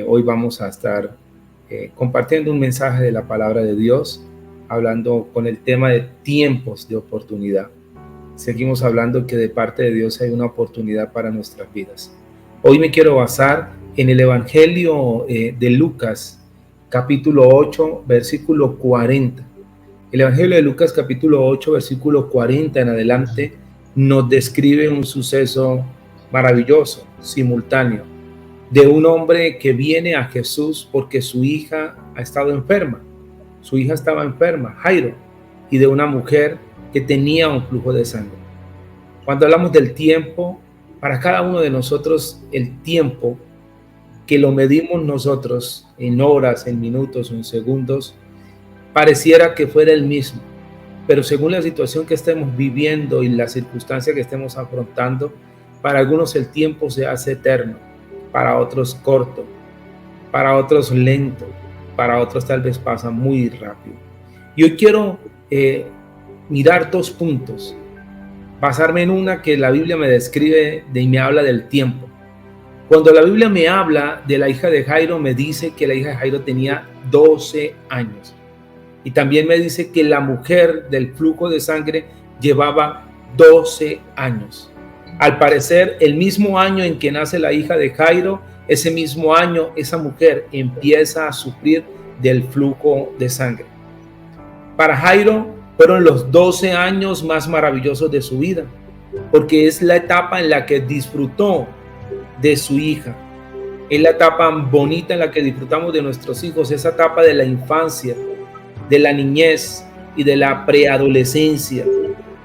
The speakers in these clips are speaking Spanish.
Hoy vamos a estar compartiendo un mensaje de la palabra de Dios, hablando con el tema de tiempos de oportunidad. Seguimos hablando que de parte de Dios hay una oportunidad para nuestras vidas. Hoy me quiero basar en el Evangelio de Lucas, capítulo 8, versículo 40. El Evangelio de Lucas, capítulo 8, versículo 40 en adelante, nos describe un suceso maravilloso, simultáneo, de un hombre que viene a Jesús porque su hija ha estado enferma. Su hija estaba enferma, Jairo, y de una mujer que tenía un flujo de sangre. Cuando hablamos del tiempo, para cada uno de nosotros, el tiempo que lo medimos nosotros en horas, en minutos o en segundos, pareciera que fuera el mismo. Pero según la situación que estemos viviendo y la circunstancia que estemos afrontando, para algunos el tiempo se hace eterno, para otros corto, para otros lento, para otros tal vez pasa muy rápido. Y hoy quiero mirar dos puntos, basarme en una que la Biblia me describe y me habla del tiempo. Cuando la Biblia me habla de la hija de Jairo, me dice que la hija de Jairo tenía 12 años. Y también me dice que la mujer del flujo de sangre llevaba 12 años. Al parecer, el mismo año en que nace la hija de Jairo, ese mismo año esa mujer empieza a sufrir del flujo de sangre. Para Jairo fueron los 12 años más maravillosos de su vida, porque es la etapa en la que disfrutó de su hija. Es la etapa bonita en la que disfrutamos de nuestros hijos, esa etapa de la infancia, de la niñez y de la preadolescencia,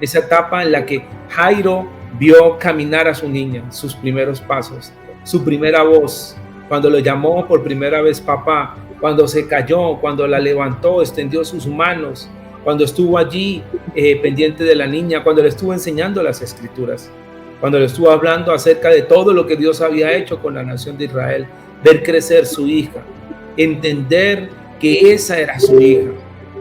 esa etapa en la que Jairo vio caminar a su niña, sus primeros pasos, su primera voz, cuando lo llamó por primera vez papá, cuando se cayó, cuando la levantó, extendió sus manos, cuando estuvo allí pendiente de la niña, cuando le estuvo enseñando las escrituras, cuando le estuvo hablando acerca de todo lo que Dios había hecho con la nación de Israel, ver crecer su hija, entender que esa era su hija.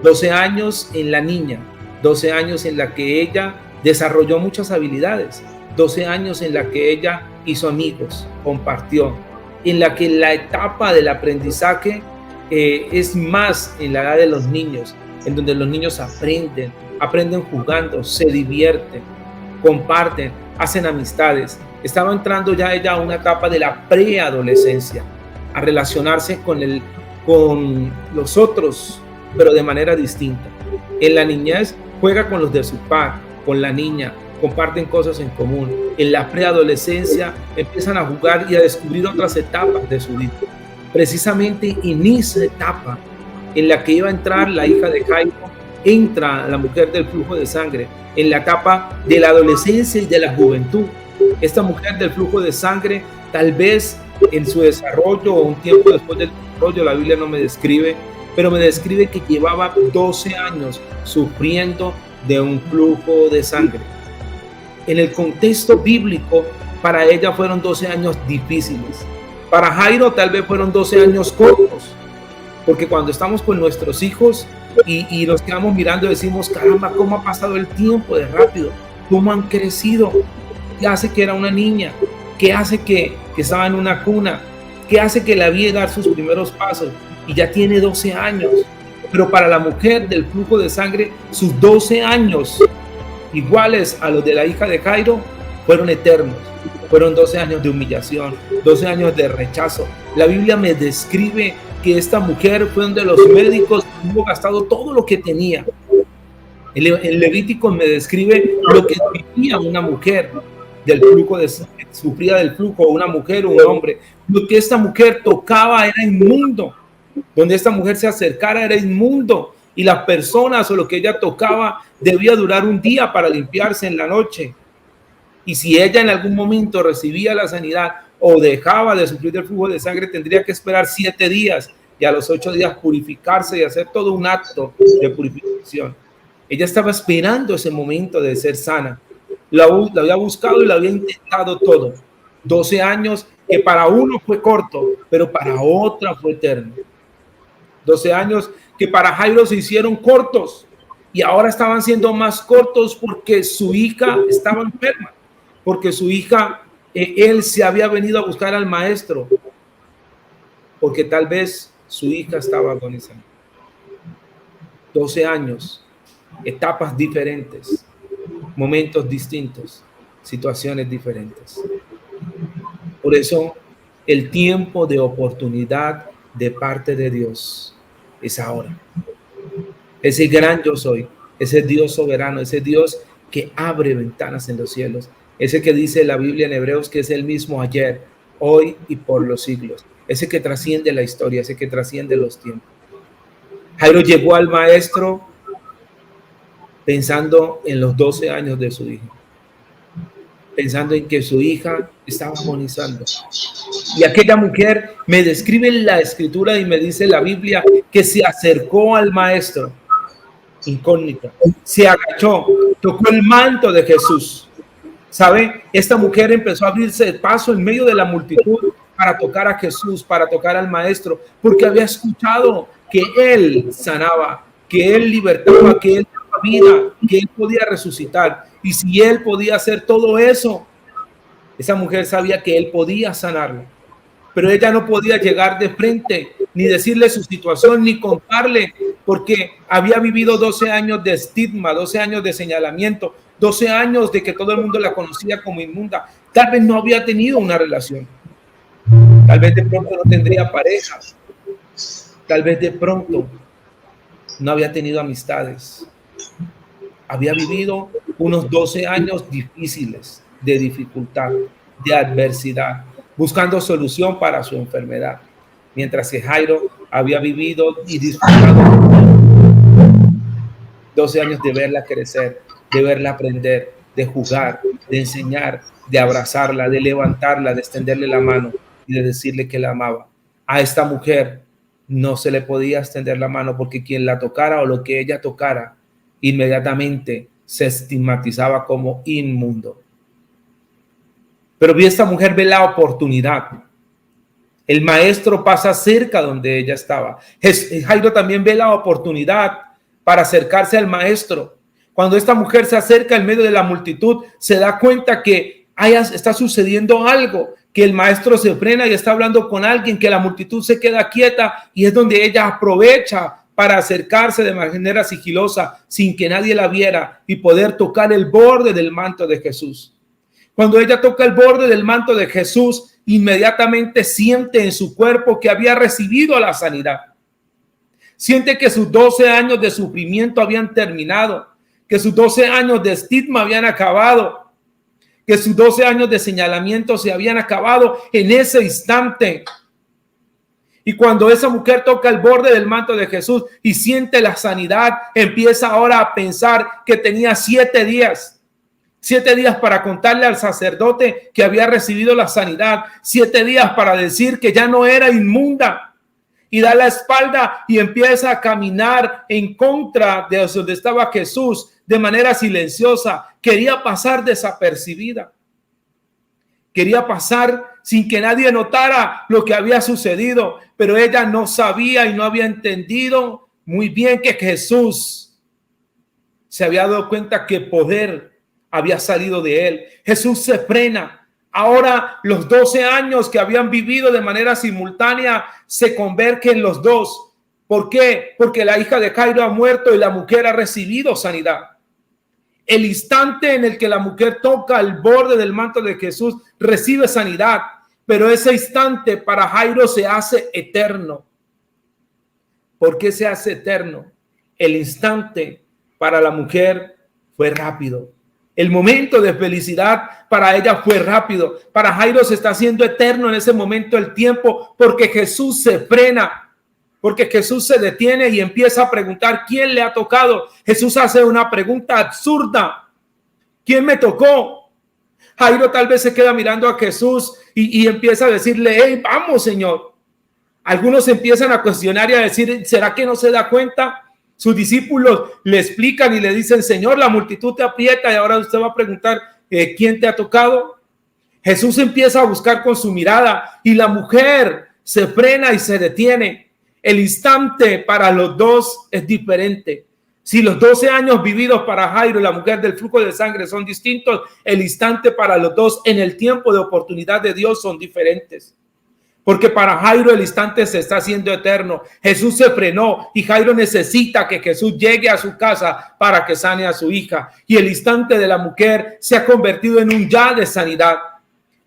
12 años en la niña, 12 años en la que ella desarrolló muchas habilidades, 12 años en la que ella hizo amigos, compartió, en la que la etapa del aprendizaje es más en la edad de los niños, en donde los niños aprenden jugando, se divierten, comparten, hacen amistades. Estaba entrando ya ella a una etapa de la preadolescencia, a relacionarse con los otros, pero de manera distinta. En la niñez juega con los de su par, con la niña, comparten cosas en común. En la preadolescencia empiezan a jugar y a descubrir otras etapas de su vida. Precisamente en esa etapa en la que iba a entrar la hija de Jairo, entra la mujer del flujo de sangre, en la etapa de la adolescencia y de la juventud. Esta mujer del flujo de sangre, tal vez en su desarrollo o un tiempo después del desarrollo, la Biblia no me describe, pero me describe que llevaba 12 años sufriendo de un flujo de sangre. En el contexto bíblico, para ella fueron 12 años difíciles. Para Jairo tal vez fueron 12 años cortos, porque cuando estamos con nuestros hijos y los quedamos mirando decimos, caramba, ¿cómo ha pasado el tiempo de rápido? ¿Cómo han crecido? ¿Qué hace que era una niña? ¿Qué hace que estaba en una cuna? ¿Qué hace que la vi dar sus primeros pasos? Y ya tiene 12 años. Pero para la mujer del flujo de sangre, sus 12 años, iguales a los de la hija de Jairo, fueron eternos. Fueron 12 años de humillación, 12 años de rechazo. La Biblia me describe que esta mujer fue donde los médicos hubo gastado todo lo que tenía. El Levítico me describe lo que vivía una mujer del flujo sufría del flujo, una mujer o un hombre. Lo que esta mujer tocaba era inmundo. Donde esta mujer se acercara era inmundo. Y las personas o lo que ella tocaba debía durar un día para limpiarse en la noche. Y si ella en algún momento recibía la sanidad o dejaba de sufrir del flujo de sangre, tendría que esperar 7 días y a los 8 días purificarse y hacer todo un acto de purificación. Ella estaba esperando ese momento de ser sana. La había buscado y la había intentado todo. 12 años que para uno fue corto, pero para otra fue eterno. 12 años que para Jairo se hicieron cortos y ahora estaban siendo más cortos porque su hija estaba enferma, porque su hija, él se había venido a buscar al maestro. porque tal vez su hija estaba agonizando. 12 años, etapas diferentes, momentos distintos, situaciones diferentes. Por eso, el tiempo de oportunidad de parte de Dios es ahora. Ese gran yo soy, ese Dios soberano, ese Dios que abre ventanas en los cielos, ese que dice la Biblia en Hebreos que es el mismo ayer, hoy y por los siglos, ese que trasciende la historia, ese que trasciende los tiempos. Jairo llegó al maestro pensando en los 12 años de su hija, pensando en que su hija estaba agonizando. Y aquella mujer me describe la escritura y me dice la Biblia que se acercó al maestro incógnita, se agachó, tocó el manto de Jesús. ¿Sabe? Esta mujer empezó a abrirse de paso en medio de la multitud para tocar a Jesús, para tocar al maestro, porque había escuchado que él sanaba, que él libertaba, que él daba vida, que él podía resucitar. Y si él podía hacer todo eso, esa mujer sabía que él podía sanarla, pero ella no podía llegar de frente, ni decirle su situación, ni contarle, porque había vivido 12 años de estigma, 12 años de señalamiento, 12 años de que todo el mundo la conocía como inmunda. Tal vez no había tenido una relación, tal vez de pronto no tendría pareja, tal vez de pronto no había tenido amistades. Había vivido unos 12 años difíciles, de dificultad, de adversidad, buscando solución para su enfermedad. Mientras que Jairo había vivido y disfrutado 12 años de verla crecer, de verla aprender, de jugar, de enseñar, de abrazarla, de levantarla, de extenderle la mano y de decirle que la amaba. A esta mujer no se le podía extender la mano porque quien la tocara o lo que ella tocara inmediatamente se estigmatizaba como inmundo. Pero esta mujer ve la oportunidad. El maestro pasa cerca donde ella estaba. Jairo también ve la oportunidad para acercarse al maestro. Cuando esta mujer se acerca en medio de la multitud, se da cuenta que está sucediendo algo, que el maestro se frena y está hablando con alguien, que la multitud se queda quieta, y es donde ella aprovecha para acercarse de manera sigilosa, sin que nadie la viera, y poder tocar el borde del manto de Jesús. Cuando ella toca el borde del manto de Jesús, inmediatamente siente en su cuerpo que había recibido la sanidad. Siente que sus 12 años de sufrimiento habían terminado, que sus 12 años de estigma habían acabado, que sus 12 años de señalamiento se habían acabado en ese instante. Y cuando esa mujer toca el borde del manto de Jesús y siente la sanidad, empieza ahora a pensar que tenía 7 días. 7 días para contarle al sacerdote que había recibido la sanidad. 7 días para decir que ya no era inmunda. Y da la espalda y empieza a caminar en contra de donde estaba Jesús de manera silenciosa. Quería pasar desapercibida. Quería pasar sin que nadie notara lo que había sucedido. Pero ella no sabía y no había entendido muy bien que Jesús se había dado cuenta que poder había salido de él. Jesús se frena. Ahora los 12 años que habían vivido de manera simultánea se convergen los dos. ¿Por qué? Porque la hija de Jairo ha muerto y la mujer ha recibido sanidad. El instante en el que la mujer toca el borde del manto de Jesús recibe sanidad, pero ese instante para Jairo se hace eterno. ¿Por qué se hace eterno? El instante para la mujer fue rápido. El momento de felicidad para ella fue rápido. Para Jairo se está haciendo eterno en ese momento el tiempo, porque Jesús se frena, porque Jesús se detiene y empieza a preguntar quién le ha tocado. Jesús hace una pregunta absurda: ¿quién me tocó? Jairo tal vez se queda mirando a Jesús y empieza a decirle: hey, vamos, Señor. Algunos empiezan a cuestionar y a decir: ¿será que no se da cuenta? Sus discípulos le explican y le dicen: Señor, la multitud te aprieta y ahora usted va a preguntar ¿quién te ha tocado? Jesús empieza a buscar con su mirada y la mujer se frena y se detiene. El instante para los dos es diferente. Si los 12 años vividos para Jairo y la mujer del flujo de sangre son distintos, el instante para los dos en el tiempo de oportunidad de Dios son diferentes. Porque para Jairo el instante se está haciendo eterno. Jesús se frenó y Jairo necesita que Jesús llegue a su casa para que sane a su hija. Y el instante de la mujer se ha convertido en un ya de sanidad.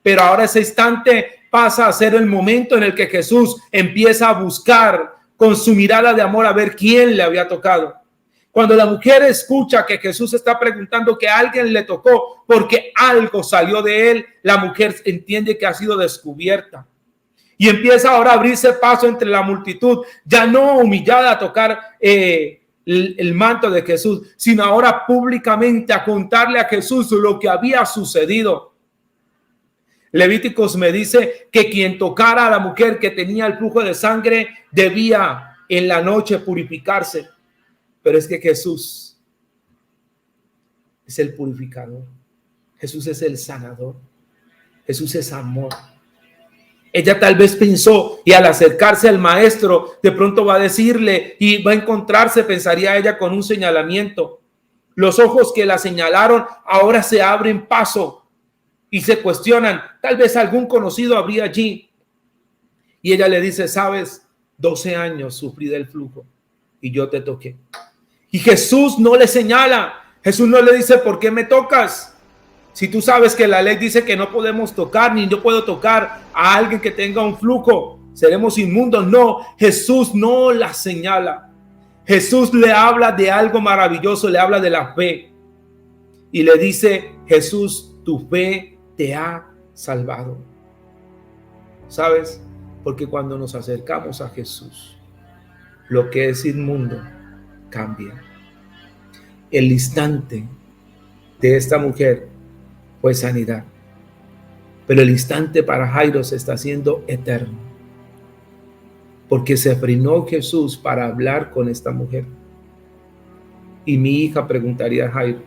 Pero ahora ese instante pasa a ser el momento en el que Jesús empieza a buscar con su mirada de amor a ver quién le había tocado. Cuando la mujer escucha que Jesús está preguntando que alguien le tocó porque algo salió de él, la mujer entiende que ha sido descubierta. Y empieza ahora a abrirse paso entre la multitud, ya no humillada a tocar el manto de Jesús, sino ahora públicamente a contarle a Jesús lo que había sucedido. Levíticos me dice que quien tocara a la mujer que tenía el flujo de sangre debía en la noche purificarse. Pero es que Jesús es el purificador. Jesús es el sanador. Jesús es amor. Ella tal vez pensó, y al acercarse al maestro, de pronto va a decirle y va a encontrarse, pensaría ella, con un señalamiento. Los ojos que la señalaron ahora se abren paso y se cuestionan. Tal vez algún conocido habría allí. Y ella le dice, sabes, 12 años sufrí del flujo y yo te toqué. Y Jesús no le señala. Jesús no le dice, ¿por qué me tocas? Si tú sabes que la ley dice que no podemos tocar, ni yo puedo tocar a alguien que tenga un flujo, seremos inmundos. No, Jesús no la señala. Jesús le habla de algo maravilloso, le habla de la fe. Y le dice, Jesús, tu fe te ha salvado. ¿Sabes? Porque cuando nos acercamos a Jesús, lo que es inmundo cambia. El instante de esta mujer fue sanidad, pero el instante para Jairo se está haciendo eterno, porque se frenó Jesús para hablar con esta mujer. Y mi hija preguntaría a Jairo,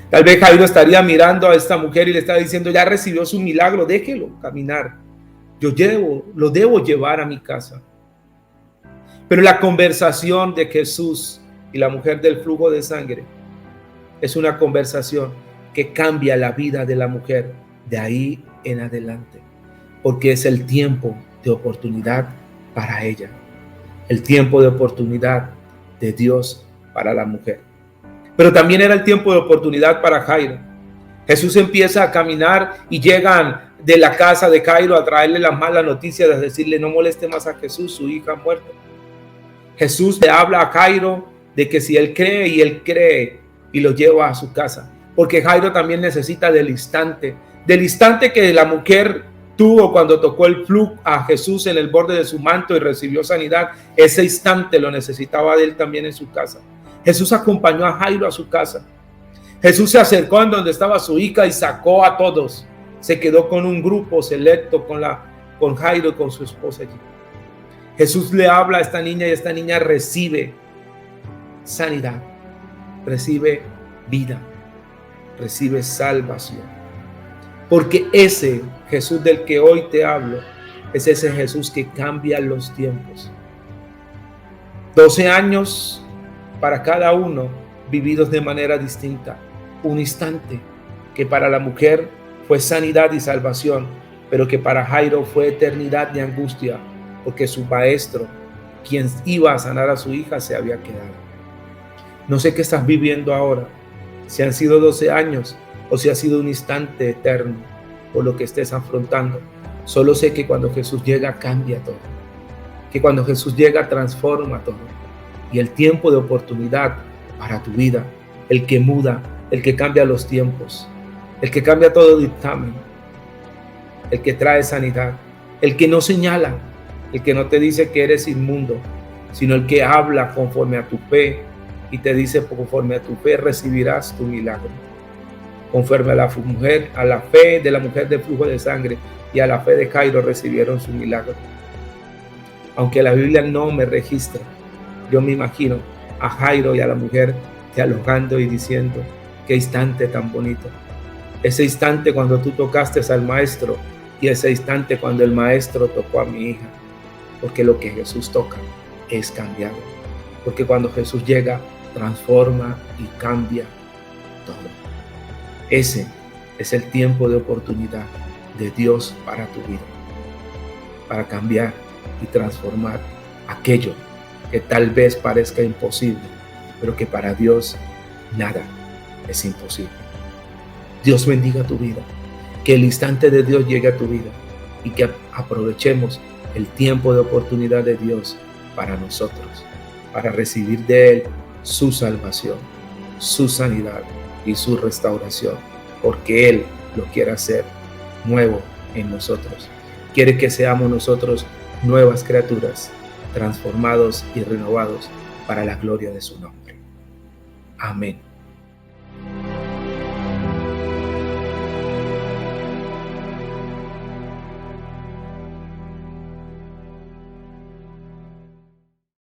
tal vez Jairo estaría mirando a esta mujer y le está diciendo, ya recibió su milagro, déjelo caminar, lo debo llevar a mi casa. Pero la conversación de Jesús y la mujer del flujo de sangre es una conversación que cambia la vida de la mujer de ahí en adelante, porque es el tiempo de oportunidad para ella, el tiempo de oportunidad de Dios para la mujer. Pero también era el tiempo de oportunidad para Jairo. Jesús empieza a caminar y llegan de la casa de Jairo a traerle las malas noticias, de decirle no moleste más a Jesús, su hija ha muerto. Jesús le habla a Jairo de que si él cree y lo lleva a su casa. Porque Jairo también necesita del instante que la mujer tuvo cuando tocó el flujo a Jesús en el borde de su manto y recibió sanidad. Ese instante lo necesitaba de él también en su casa. Jesús acompañó a Jairo a su casa. Jesús se acercó en donde estaba su hija y sacó a todos. Se quedó con un grupo selecto con Jairo y con su esposa allí. Jesús le habla a esta niña y esta niña recibe sanidad, recibe vida, recibe salvación. Porque ese Jesús del que hoy te hablo es ese Jesús que cambia los tiempos. 12 años para cada uno vividos de manera distinta. Un instante que para la mujer fue sanidad y salvación, pero que para Jairo fue eternidad de angustia, porque su maestro, quien iba a sanar a su hija, se había quedado. No sé qué estás viviendo ahora, si han sido 12 años o si ha sido un instante eterno por lo que estés afrontando. Solo sé que cuando Jesús llega cambia todo, que cuando Jesús llega transforma todo. Y el tiempo de oportunidad para tu vida, el que muda, el que cambia los tiempos, el que cambia todo dictamen, el que trae sanidad, el que no señala, el que no te dice que eres inmundo, sino el que habla conforme a tu fe y te dice conforme a tu fe recibirás tu milagro. Conforme a la fe de la mujer de flujo de sangre y a la fe de Jairo recibieron su milagro. Aunque la Biblia no me registra, yo me imagino a Jairo y a la mujer dialogando y diciendo, qué instante tan bonito. Ese instante cuando tú tocaste al maestro y ese instante cuando el maestro tocó a mi hija. Porque lo que Jesús toca es cambiado. Porque cuando Jesús llega, transforma y cambia todo. Ese es el tiempo de oportunidad de Dios para tu vida. para cambiar y transformar aquello que tal vez parezca imposible, pero que para Dios nada es imposible. Dios bendiga tu vida, que el instante de Dios llegue a tu vida y que aprovechemos el tiempo de oportunidad de Dios para nosotros, para recibir de Él su salvación, su sanidad y su restauración, porque Él lo quiere hacer nuevo en nosotros. Quiere que seamos nosotros nuevas criaturas, transformados y renovados para la gloria de su nombre. Amén.